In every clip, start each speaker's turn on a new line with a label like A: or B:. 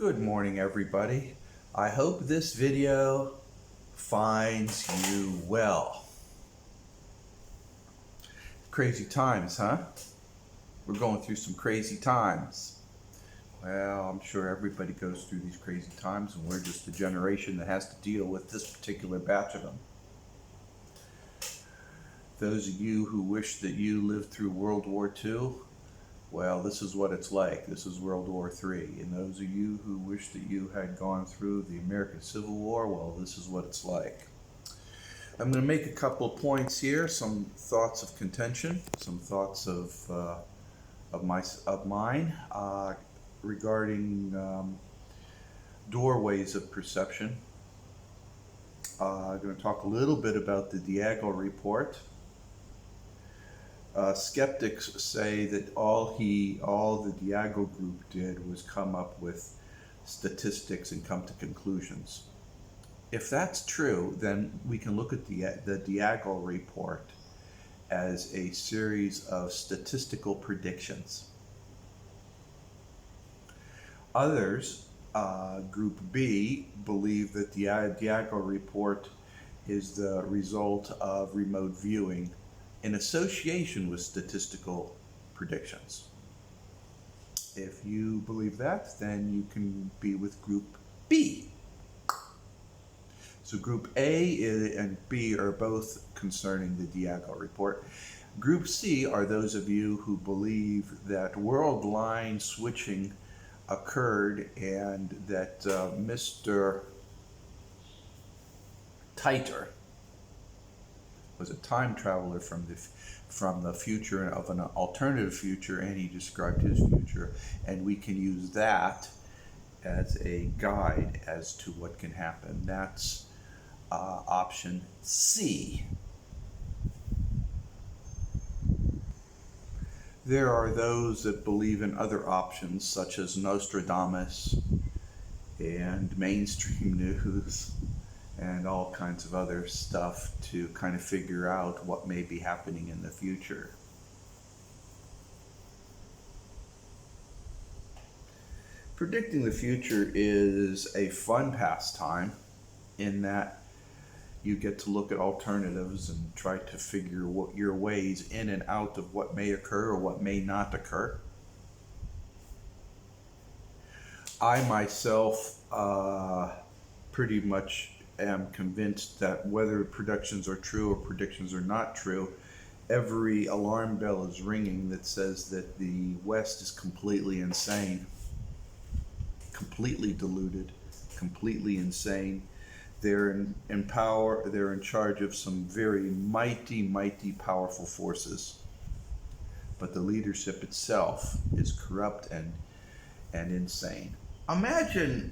A: Good morning, everybody. I hope this video finds you well. Crazy times, huh? We're going through some crazy times. Well, I'm sure everybody goes through these crazy times, and we're just the generation that has to deal with this particular batch of them. Those of you who wish that you lived through World War II, well, this is what it's like. This is World War III. And those of you who wish that you had gone through the American Civil War, well, this is what it's like. I'm going to make a couple of points here, some thoughts of contention, some thoughts of mine regarding doorways of perception. I'm going to talk a little bit about the Diago report. Skeptics say that all the Diago group did was come up with statistics and come to conclusions. If that's true, then we can look at the Diago report as a series of statistical predictions. Others, Group B, believe that the Diago report is the result of remote viewing in association with statistical predictions. If you believe that, then you can be with Group B. So Group A and B are both concerning the Diago report. Group C are those of you who believe that world line switching occurred and that Mr. Titer was a time traveler from the future, of an alternative future, and he described his future, and we can use that as a guide as to what can happen. That's option C. There are those that believe in other options, such as Nostradamus and mainstream news and all kinds of other stuff to kind of figure out what may be happening in the future. Predicting the future is a fun pastime in that you get to look at alternatives and try to figure what your ways in and out of what may occur or what may not occur. I myself pretty much am convinced that whether predictions are true or predictions are not true, every alarm bell is ringing that says that the West is completely insane, completely deluded, completely insane. They're in power. They're in charge of some very mighty powerful forces, but the leadership itself is corrupt and insane. Imagine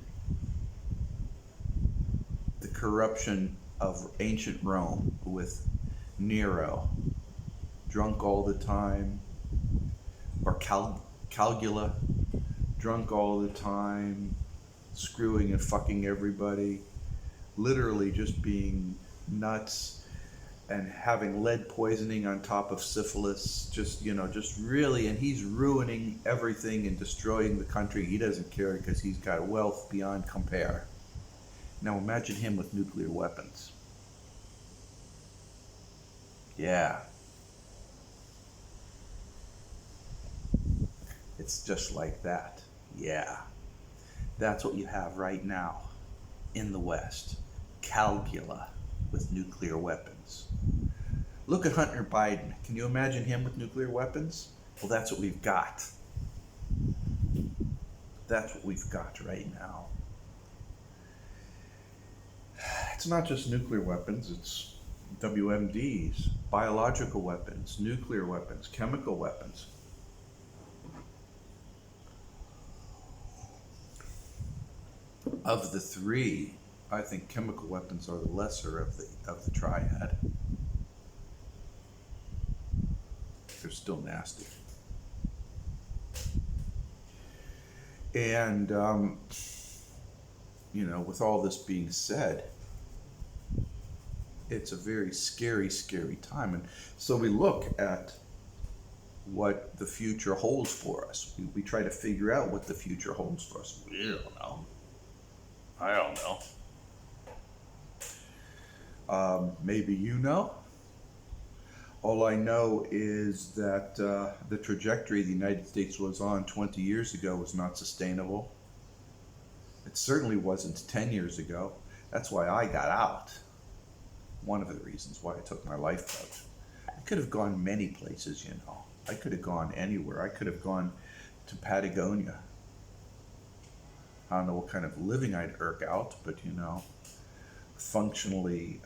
A: the corruption of ancient Rome with Nero, drunk all the time, or Caligula, drunk all the time, screwing and fucking everybody, literally just being nuts and having lead poisoning on top of syphilis, just really, and he's ruining everything and destroying the country. He doesn't care because he's got wealth beyond compare. Now imagine him with nuclear weapons. Yeah. It's just like that. Yeah. That's what you have right now in the West. Caligula with nuclear weapons. Look at Hunter Biden. Can you imagine him with nuclear weapons? Well, that's what we've got. That's what we've got right now. It's not just nuclear weapons, it's WMDs, biological weapons, nuclear weapons, chemical weapons. Of the three, I think chemical weapons are the lesser of the triad. They're still nasty. And with all this being said, it's a very scary time. And so we look at what the future holds for us. We try to figure out what the future holds for us. We don't know. I don't know. Maybe you know. All I know is that the trajectory the United States was on 20 years ago was not sustainable. It certainly wasn't 10 years ago. That's why I got out. One of the reasons why I took my life out. I could have gone many places, you know. I could have gone anywhere. I could have gone to Patagonia. I don't know what kind of living I'd irk out, but you know, functionally,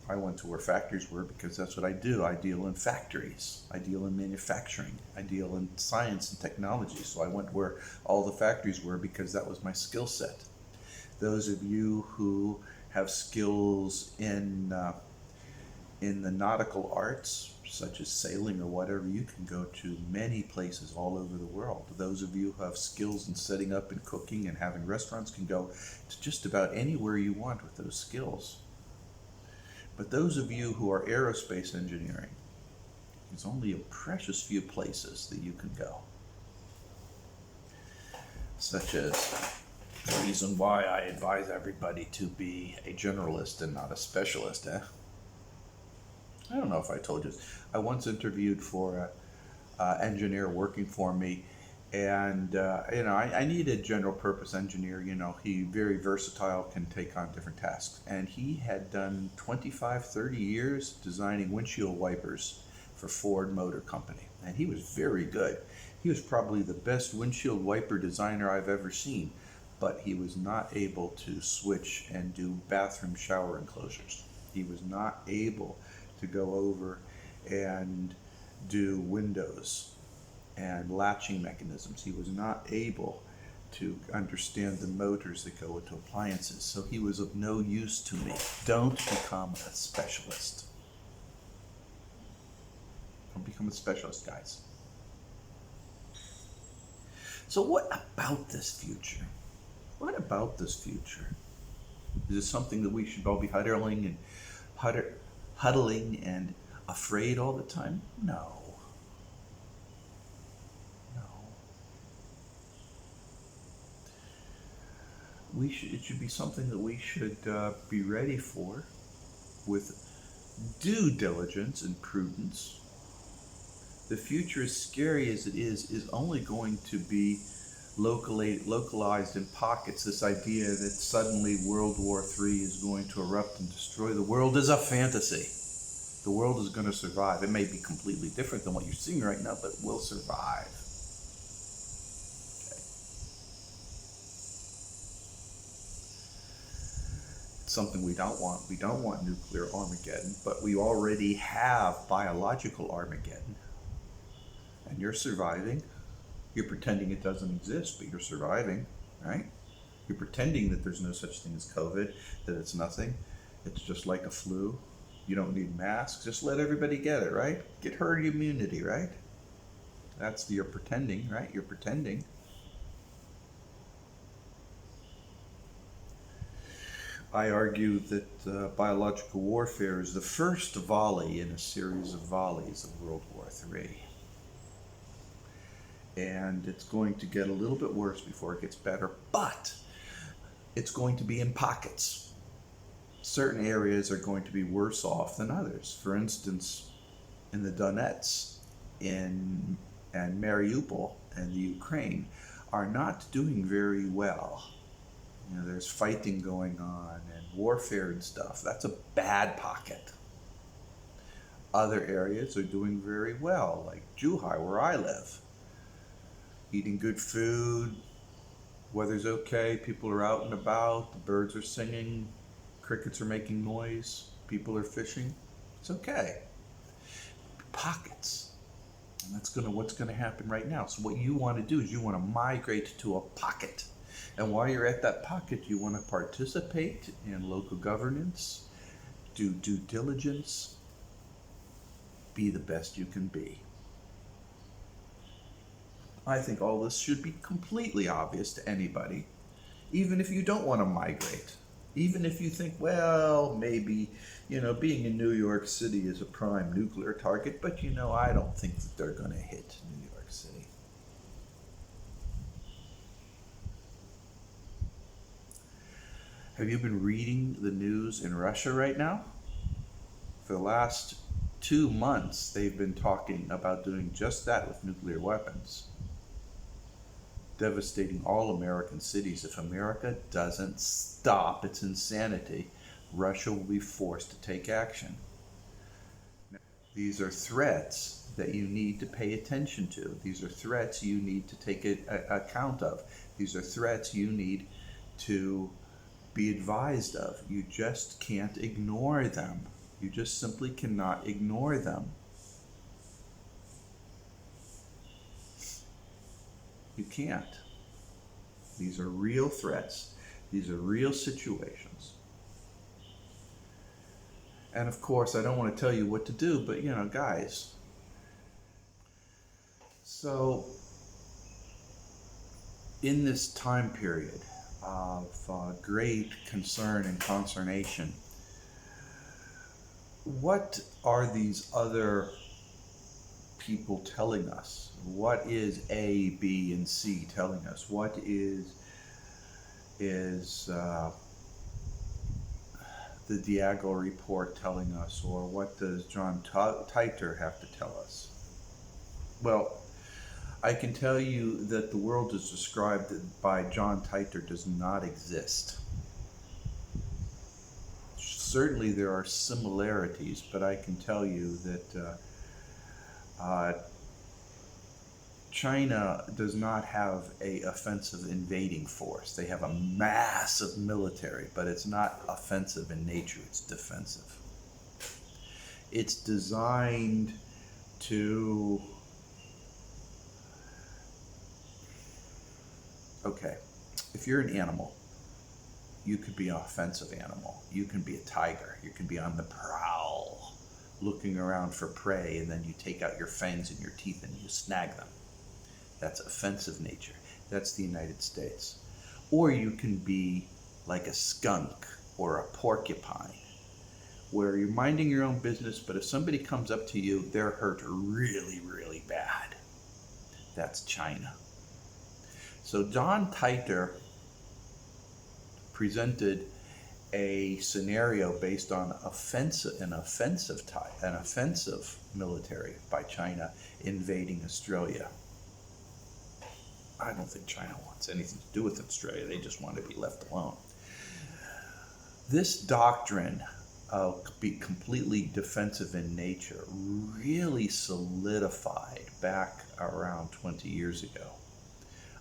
A: I went to where factories were because that's what I do. I deal in factories. I deal in manufacturing. I deal in science and technology. So I went where all the factories were because that was my skill set. Those of you who have skills in the nautical arts, such as sailing or whatever, you can go to many places all over the world. Those of you who have skills in setting up and cooking and having restaurants can go to just about anywhere you want with those skills. But those of you who are aerospace engineering, there's only a precious few places that you can go. Such as the reason why I advise everybody to be a generalist and not a specialist, I don't know if I told you this. I once interviewed for an engineer working for me, and I need a general purpose engineer. You know, he very versatile, can take on different tasks, and he had done 25, 30 years designing windshield wipers for Ford Motor Company, and he was very good. He was probably the best windshield wiper designer I've ever seen, but he was not able to switch and do bathroom shower enclosures. He was not able to go over and do windows and latching mechanisms. He was not able to understand the motors that go into appliances, so he was of no use to me. Don't become a specialist. Don't become a specialist, guys. So what about this future? What about this future? Is this something that we should all be huddling and afraid all the time? No. It should be something that we should be ready for with due diligence and prudence. The future, as scary as it is only going to be localized in pockets. This idea that suddenly World War III is going to erupt and destroy the world is a fantasy. The world is going to survive. It may be completely different than what you're seeing right now, but it will survive. Okay. It's something we don't want. We don't want nuclear Armageddon, but we already have biological Armageddon. And you're surviving. You're pretending it doesn't exist, but you're surviving, right? You're pretending that there's no such thing as COVID, that it's nothing. It's just like a flu. You don't need masks. Just let everybody get it, right? Get herd immunity, right? You're pretending, right? You're pretending. I argue that biological warfare is the first volley in a series of volleys of World War III. And it's going to get a little bit worse before it gets better, but it's going to be in pockets. Certain areas are going to be worse off than others. For instance, in the Donetsk and Mariupol and the Ukraine are not doing very well. You know, there's fighting going on and warfare and stuff. That's a bad pocket. Other areas are doing very well, like Zhuhai, where I live. Eating good food, weather's okay, people are out and about, the birds are singing, crickets are making noise, people are fishing. It's okay. Pockets. And that's what's going to happen right now. So what you want to do is you want to migrate to a pocket. And while you're at that pocket, you want to participate in local governance, do due diligence, be the best you can be. I think all this should be completely obvious to anybody, even if you don't want to migrate. Even if you think, well, maybe, being in New York City is a prime nuclear target, but I don't think that they're going to hit New York City. Have you been reading the news in Russia right now? For the last 2 months, they've been talking about doing just that with nuclear weapons, devastating all American cities. If America doesn't stop its insanity, Russia will be forced to take action. These are threats that you need to pay attention to. These are threats you need to take account of. These are threats you need to be advised of. You just can't ignore them. You just simply cannot ignore them. You can't. These are real threats. These are real situations. And of course, I don't want to tell you what to do, but guys. So, in this time period of great concern and consternation, what are these other people telling us? What is A, B, and C telling us? What is the Diago report telling us, or what does John Titor have to tell us? Well, I can tell you that the world as described by John Titor does not exist. Certainly there are similarities, but I can tell you that China does not have a offensive invading force. They have a massive military, but it's not offensive in nature, it's defensive. It's designed to... Okay, if you're an animal, you could be an offensive animal. You can be a tiger. You can be on the prowl, looking around for prey, and then you take out your fangs and your teeth and you snag them. That's offensive nature. That's the United States. Or you can be like a skunk or a porcupine, where you're minding your own business, but if somebody comes up to you, they're hurt really, really bad. That's China. So John Titor presented a scenario based on an offensive military by China invading Australia. I don't think China wants anything to do with Australia. They just want to be left alone. This doctrine of being completely defensive in nature really solidified back around 20 years ago.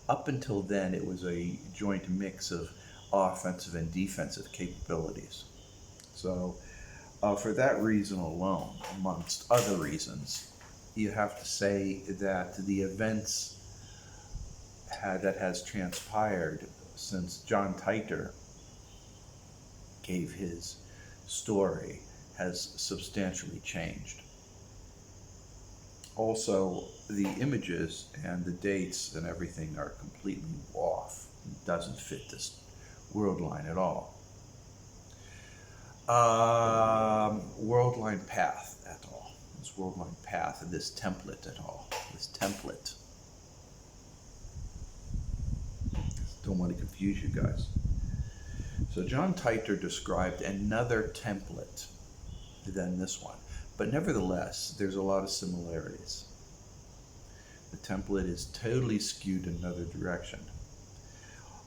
A: Up until then, it was a joint mix of offensive and defensive capabilities. So for that reason alone, amongst other reasons, you have to say that the events that has transpired since John Titor gave his story has substantially changed. Also, the images and the dates and everything are completely off. It doesn't fit this world line at all. World line path at all. This world line path and this template at all. This template. Don't want to confuse you guys. So John Titor described another template than this one. But nevertheless, there's a lot of similarities. The template is totally skewed in another direction.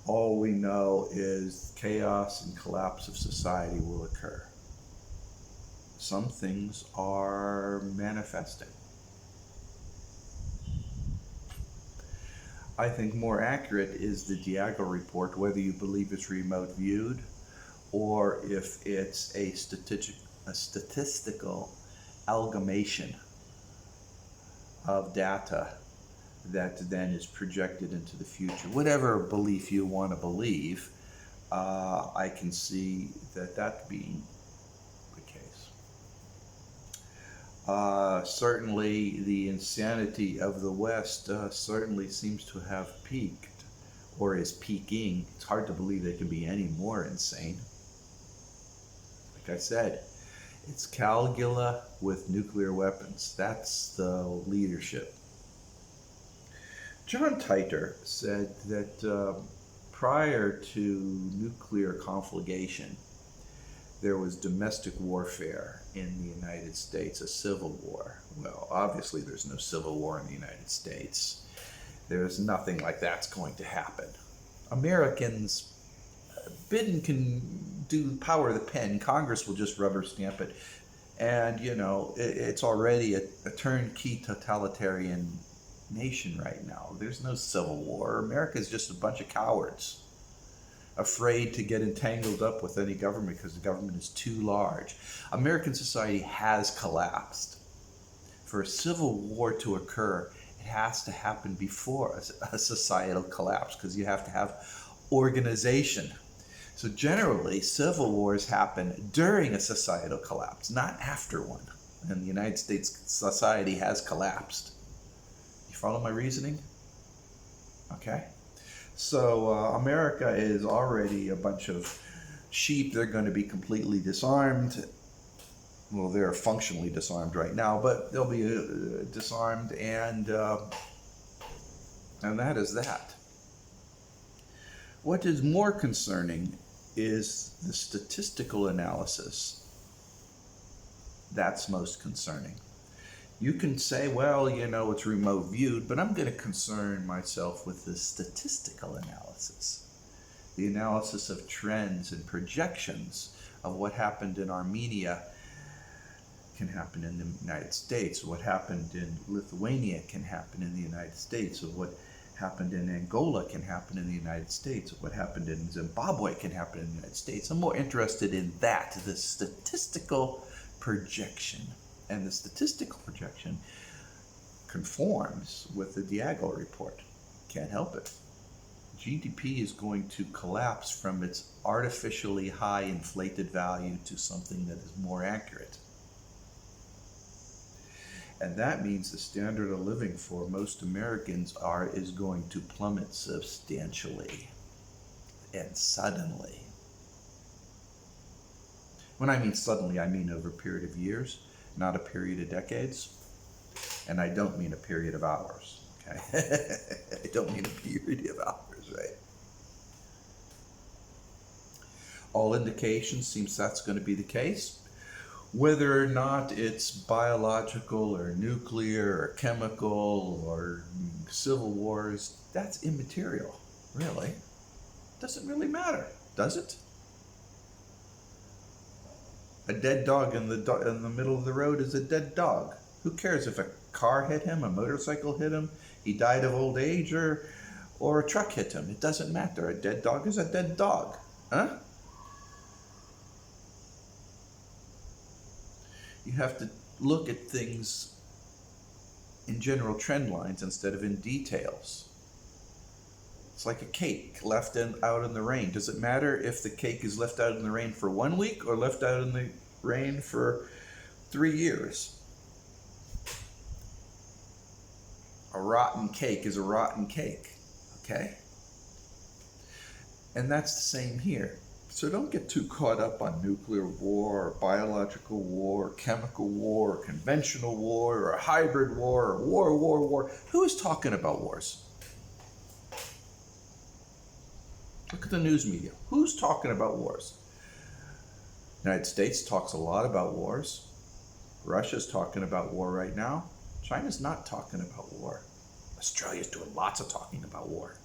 A: All we know is chaos and collapse of society will occur. Some things are manifesting. I think more accurate is the Diago report, whether you believe it's remote viewed or if it's a statistical amalgamation of data that then is projected into the future. Whatever belief you want to believe, I can see that being the case. Certainly the insanity of the West certainly seems to have peaked, or is peaking. It's hard to believe they can be any more insane. Like I said, it's Caligula with nuclear weapons. That's the leadership. John Titor said that prior to nuclear conflagration, there was domestic warfare in the United States, a civil war. Well, obviously there's no civil war in the United States. There's nothing like that's going to happen. Americans, Biden can do the power of the pen. Congress will just rubber stamp it. And, it's already a turnkey totalitarian nation right now. There's no civil war. America's just a bunch of cowards, afraid to get entangled up with any government because the government is too large. American society has collapsed. For a civil war to occur, it has to happen before a societal collapse, because you have to have organization. So generally, civil wars happen during a societal collapse, not after one. And the United States society has collapsed. You follow my reasoning? Okay. So America is already a bunch of sheep. They're going to be completely disarmed. Well, they're functionally disarmed right now, but they'll be disarmed, and that is that. What is more concerning is the statistical analysis. That's most concerning. You can say, well, it's remote viewed, but I'm going to concern myself with the statistical analysis. The analysis of trends and projections of what happened in Armenia can happen in the United States. What happened in Lithuania can happen in the United States. Or what happened in Angola can happen in the United States. Or what happened in Zimbabwe can happen in the United States. I'm more interested in that, the statistical projection. And the statistical projection conforms with the Diago report. Can't help it. GDP is going to collapse from its artificially high inflated value to something that is more accurate. And that means the standard of living for most Americans is going to plummet substantially and suddenly. When I mean suddenly, I mean over a period of years, not a period of decades. And I don't mean a period of hours, okay? I don't mean a period of hours, right? All indications seems that's going to be the case. Whether or not it's biological or nuclear or chemical or civil wars, that's immaterial, really. Doesn't really matter, does it? A dead dog in the middle of the road is a dead dog. Who cares if a car hit him, a motorcycle hit him, he died of old age, or a truck hit him? It doesn't matter. A dead dog is a dead dog, huh? You have to look at things in general trend lines instead of in details. It's like a cake left out in the rain. Does it matter if the cake is left out in the rain for 1 week or left out in the rain for 3 years? A rotten cake is a rotten cake, okay? And that's the same here. So don't get too caught up on nuclear war, or biological war, or chemical war, or conventional war, or a hybrid war, or war. Who is talking about wars? Look at the news media. Who's talking about wars? The United States talks a lot about wars. Russia's talking about war right now. China's not talking about war. Australia's doing lots of talking about war.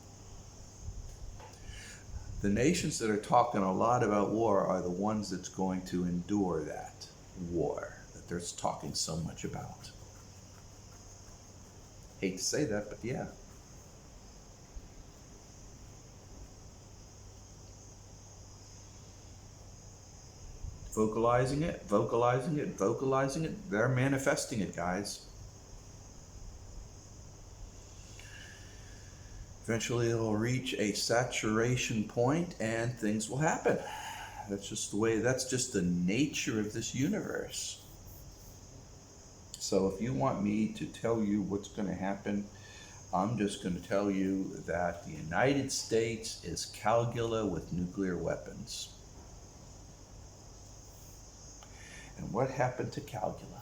A: The nations that are talking a lot about war are the ones that's going to endure that war that they're talking so much about. Hate to say that, but yeah. Vocalizing it. They're manifesting it, guys. Eventually it'll reach a saturation point and things will happen. That's just the nature of this universe. So if you want me to tell you what's going to happen, I'm just going to tell you that the United States is Caligula with nuclear weapons. what happened to Caligula.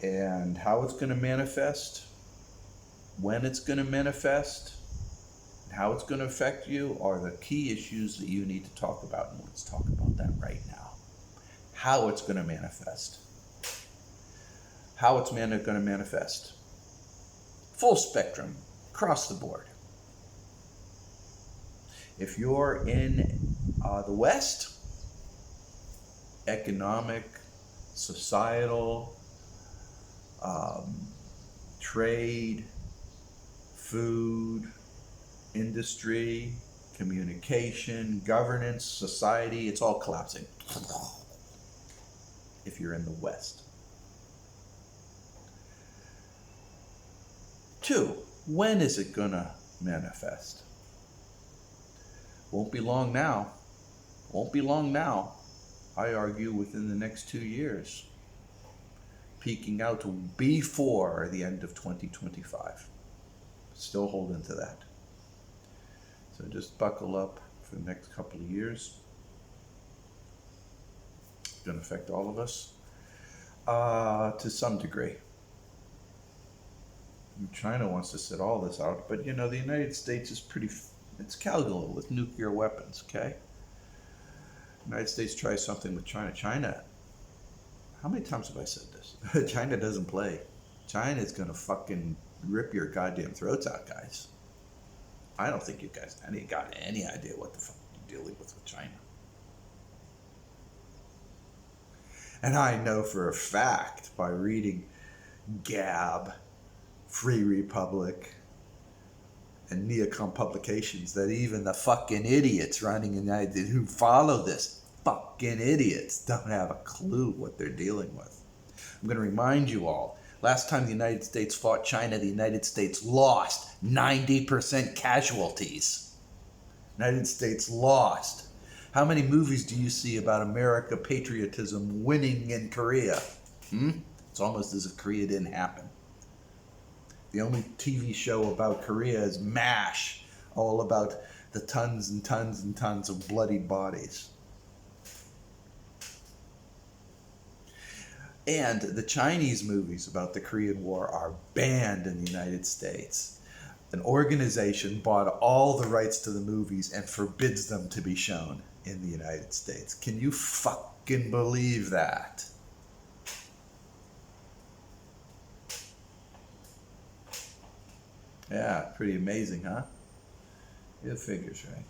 A: And how it's going to manifest, when it's going to manifest, and how it's going to affect you are the key issues that you need to talk about. And let's talk about that right now. How it's going to manifest. How it's going to manifest. Full spectrum, across the board. If you're in the West, economic, societal, trade, food, industry, communication, governance, society, it's all collapsing. If you're in the West. 2, when is it gonna manifest? Won't be long now. Won't be long now. I argue within the next 2 years. Peaking out to before the end of 2025. Still holding to that. So just buckle up for the next couple of years. It's going to affect all of us to some degree. China wants to sit all this out, but you know, the United States is it's Caligula with nuclear weapons, okay? The United States tries something with China. How many times have I said this? China doesn't play. China's gonna fucking rip your goddamn throats out, guys. I don't think you guys got any idea what the fuck you're dealing with China. And I know for a fact by reading Gab, Free Republic, and Neocon publications that even the fucking idiots running in the United States who follow this fucking idiots don't have a clue what they're dealing with. I'm going to remind you all, last time the United States fought China, the United States lost 90% casualties. United States lost. How many movies do you see about America patriotism winning in Korea? It's almost as if Korea didn't happen. The only TV show about Korea is MASH, all about the tons and tons and tons of bloody bodies. And the Chinese movies about the Korean War are banned in the United States. An organization bought all the rights to the movies and forbids them to be shown in the United States. Can you fucking believe that? Yeah, pretty amazing, huh? It figures, right?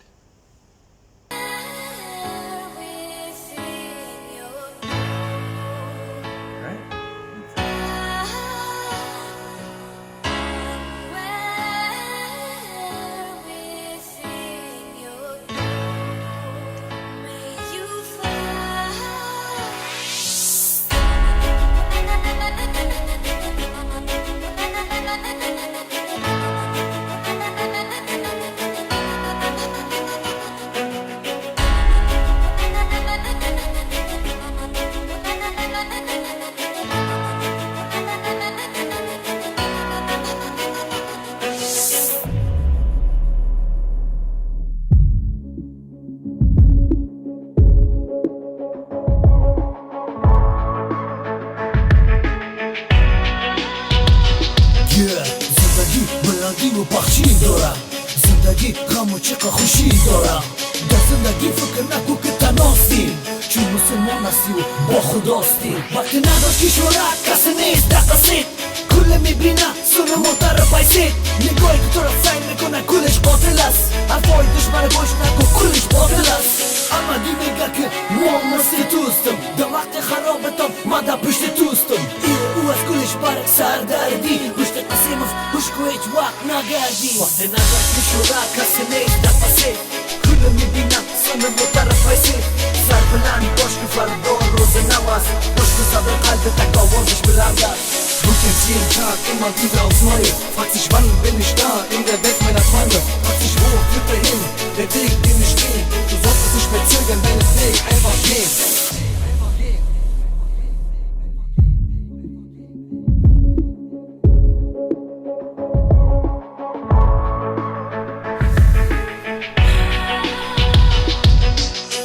B: زندگی غم و چقدر خوشی دارم در زندگی فکر نکن که تنهاستی چون مسلمان هستی و با خداستی وقتی نداشتی شهرت کسی نیست دقیقی کل میبینه سن معترف ایسید نگاهی که تو را سعی میکنه کلش باطل است حرفای دشمن گوش نکن کلش باطل است اما دی میگه که ما مثل توستم در وقت خرابتم ما در پشت توستم او از کلش برک سردردی پشت قسیمف خوشکو هیچ وقت نگردی وقتی نداشتی شهرت کسی نیست دقیقی کل میبینه سن معترف ایسید سر بلند باش که فردا روز نو است باش که صبر قلبت آوازش بلند است Du kennst jeden Tag immer wieder aufs Neue. Fragt sich, wann bin ich da in der Welt meiner Träume? Fragt sich, wo führt er hin? Der Weg, den ich gehe. Du solltest nicht mehr zögern, wenn es Weg einfach geht.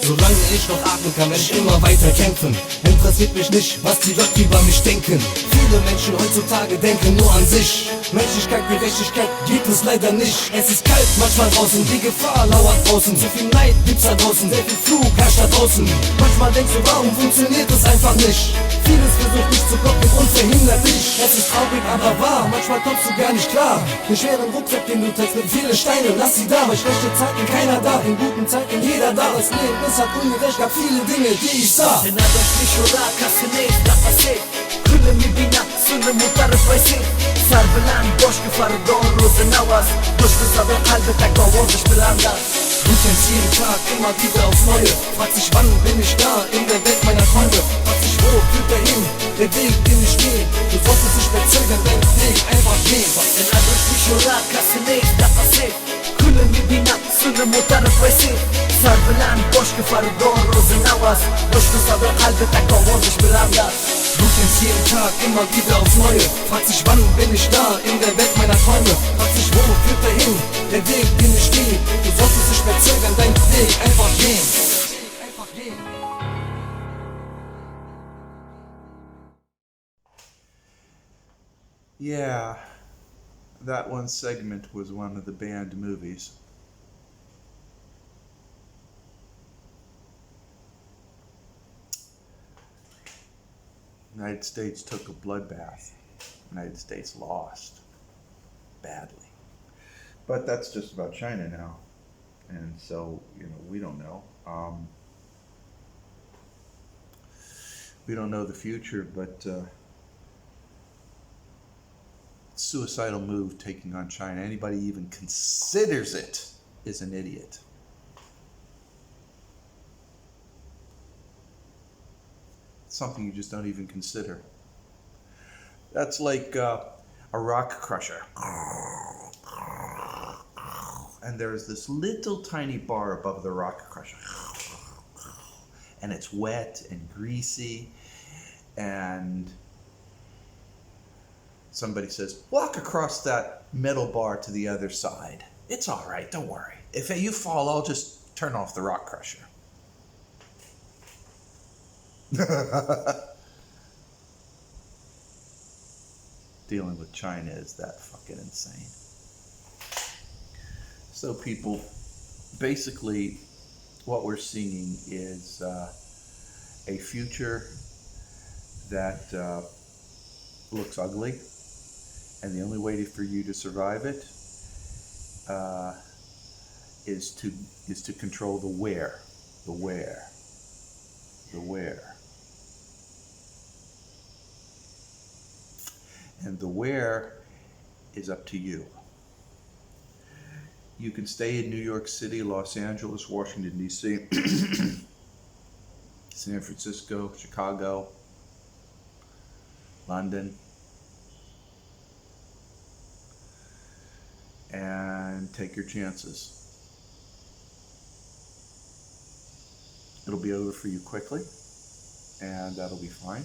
B: Solange ich noch atmen kann, werde ich immer weiter kämpfen. Interessiert mich nicht, was die Leute über mich denken. Viele Menschen heutzutage denken nur an sich. Menschlichkeit, Gerechtigkeit gibt es leider nicht. Es ist kalt manchmal draußen, die Gefahr lauert draußen. So viel Neid gibt's da draußen, sehr viel Flug herrscht da draußen. Manchmal denkst du, warum funktioniert es einfach nicht? Vieles versucht dich zu blocken und verhindert dich. Es ist traurig, aber wahr, manchmal kommst du gar nicht klar. Den schweren Rucksack, den du trägst mit vielen Steinen, lass sie da. Bei schlechten Zeiten keiner da, in guten Zeiten jeder da. Das Leben ist halt ungerecht, gab viele Dinge, die ich sah. كل میبینم سون معترف وایسی سر بلند باش که فردا روز نو است پشت زده قلب تک آوازش بلند است Du kennst jeden Tag immer wieder aufs Neue. Fragt sich, wann bin ich da in der Welt meiner Träume? Fragt sich, wo führt er hin? Der Weg, den ich gehe. Du solltest nicht mehr zögern, dein Weg einfach gehen. Was denn durch mich oder kasse nicht, da passiert. كل میبینم سون معترف وایسی سر بلند باش که فردا روز نو است پشت زده قلب تک آوازش بلند است Du kennst jeden Tag immer wieder aufs Neue. Fragt sich, wann bin ich da in der Welt meiner Träume? Fragt sich, wo führt er hin? Der Weg, den ich gehe. Du solltest nicht mehr zögern, dein Weg einfach gehen.
A: Yeah, that one segment was one of the banned movies. United States took a bloodbath. United States lost badly. But that's just about China now. And so, we don't know. We don't know the future, but suicidal move taking on China. Anybody even considers it is an idiot. Something you just don't even consider. That's like a rock crusher. And there's this little tiny bar above the rock crusher. And it's wet and greasy. And somebody says, walk across that metal bar to the other side. It's all right, don't worry. If you fall, I'll just turn off the rock crusher. Dealing with China is that fucking insane. So people, basically what we're seeing is a future that looks ugly, and the only way for you to survive it is to control the where. And the where is up to you. You can stay in New York City, Los Angeles, Washington, D.C., San Francisco, Chicago, London, and take your chances. It'll be over for you quickly, and that'll be fine.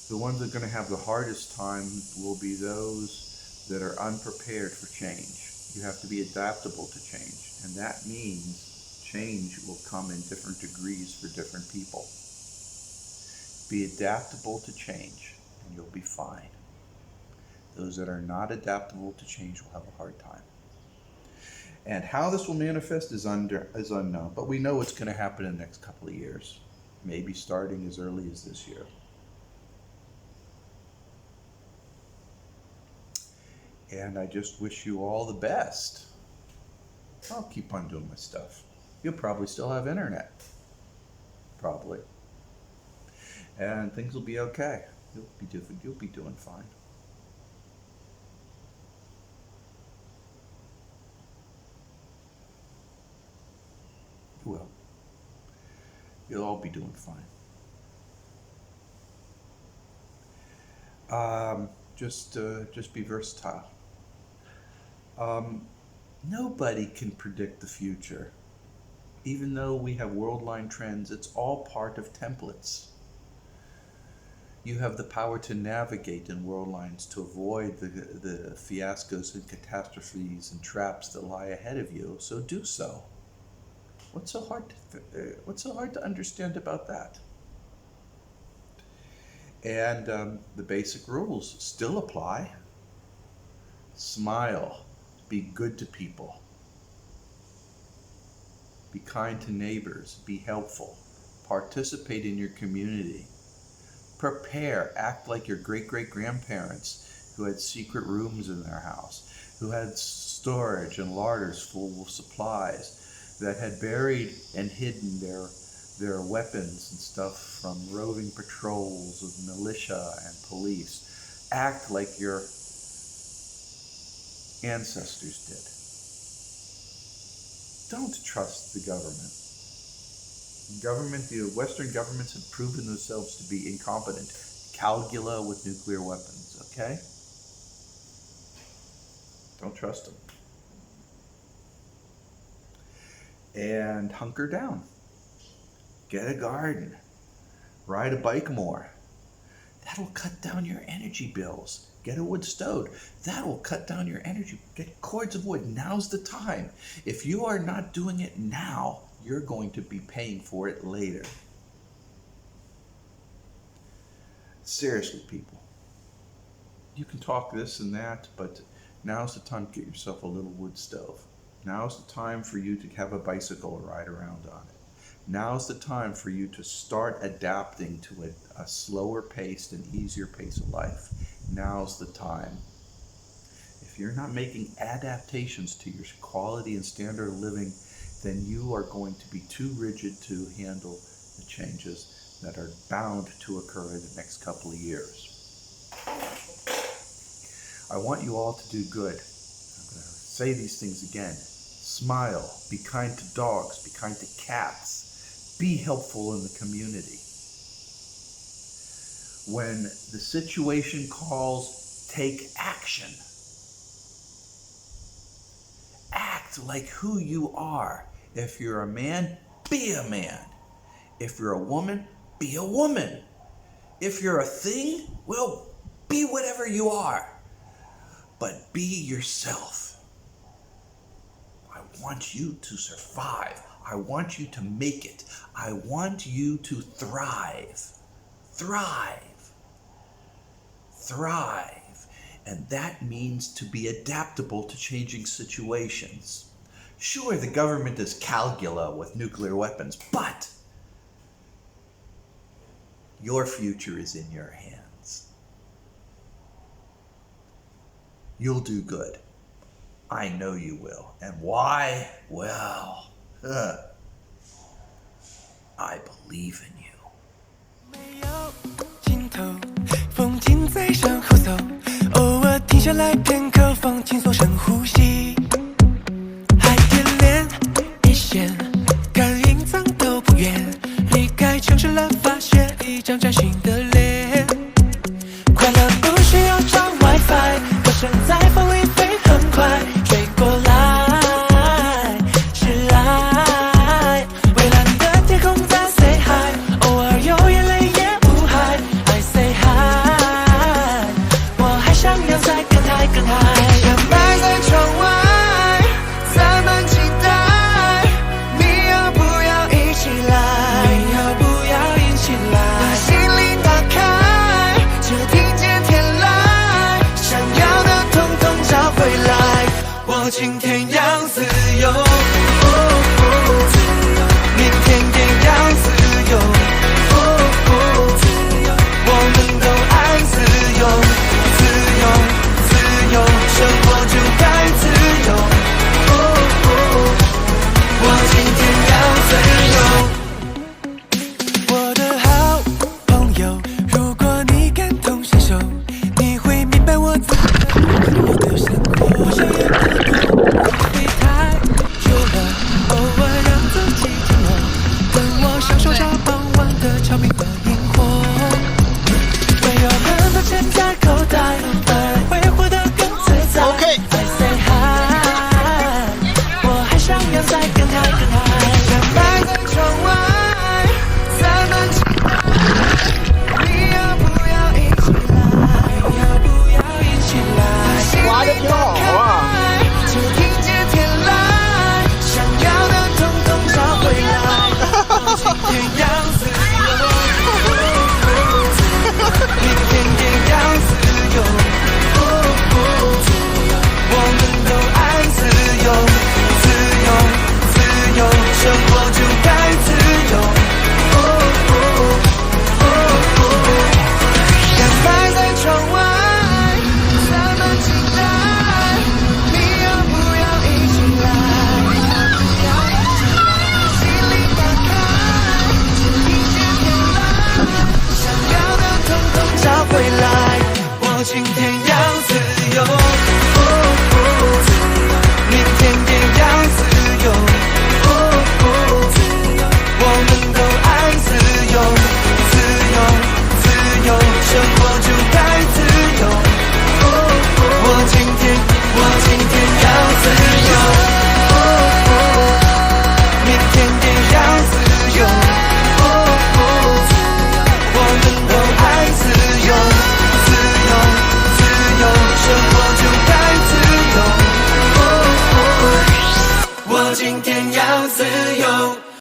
A: The ones that are going to have the hardest time will be those that are unprepared for change. You have to be adaptable to change, and that means change will come in different degrees for different people. Be adaptable to change, and you'll be fine. Those that are not adaptable to change will have a hard time. And how this will manifest is unknown, but we know what's going to happen in the next couple of years, maybe starting as early as this year. And I just wish you all the best. I'll keep on doing my stuff. You'll probably still have internet. Probably. And things will be okay. You'll be doing fine. You will. You'll all be doing fine. Just be versatile. Nobody can predict the future. Even though we have worldline trends, it's all part of templates. You have the power to navigate in world lines to avoid the fiascos and catastrophes and traps that lie ahead of you, so do so. What's so hard to understand about that? And the basic rules still apply. Smile. Be good to people. Be kind to neighbors. Be helpful. Participate in your community. Prepare. Act like your great-great-grandparents who had secret rooms in their house, who had storage and larders full of supplies, that had buried and hidden their weapons and stuff from roving patrols of militia and police. Act like your ancestors did. Don't trust the government. The Western governments have proven themselves to be incompetent. Caligula with nuclear weapons, okay? Don't trust them. And hunker down. Get a garden. Ride a bike more. That'll cut down your energy bills. Get a wood stove. That'll cut down your energy. Get cords of wood. Now's the time. If you are not doing it now, you're going to be paying for it later. Seriously, people. You can talk this and that, but now's the time to get yourself a little wood stove. Now's the time for you to have a bicycle to ride around on it. Now's the time for you to start adapting to a slower paced and easier pace of life. Now's the time. If you're not making adaptations to your quality and standard of living, then you are going to be too rigid to handle the changes that are bound to occur in the next couple of years. I want you all to do good. I'm going to say these things again. Smile, be kind to dogs, be kind to cats, be helpful in the community. When the situation calls, take action. Act like who you are. If you're a man, be a man. If you're a woman, be a woman. If you're a thing, well, be whatever you are. But be yourself. I want you to survive. I want you to make it. I want you to thrive. Thrive. Thrive. And that means to be adaptable to changing situations. Sure, the government is Caligula with nuclear weapons, but your future is in your hands. You'll do good. I know you will. And why? Well, I believe in you.
C: 没有尽头，风景在身后走，偶尔停下来片刻，放轻松深呼吸。海天连一线，看隐藏都不远，离开城市了，发现一张崭新的脸。快乐不需要找 WiFi， 歌声在风里飞很快，追过来是爱。蔚蓝的天空在 say hi， 偶尔有眼泪也无害。I say hi， 我还想要再更嗨更嗨。想摆在窗外，咱们期待，你要不要一起来？你要不要一起来？把心里打开，就听见天籁，想要的统统找回来。我今天要自由，明天也要自由，我们都爱自由，自由，自由，生活就该自由。我今天要自由。我的好朋友，如果你感同身受，你会明白我自己的生活。我想也不多，别太今天要自由。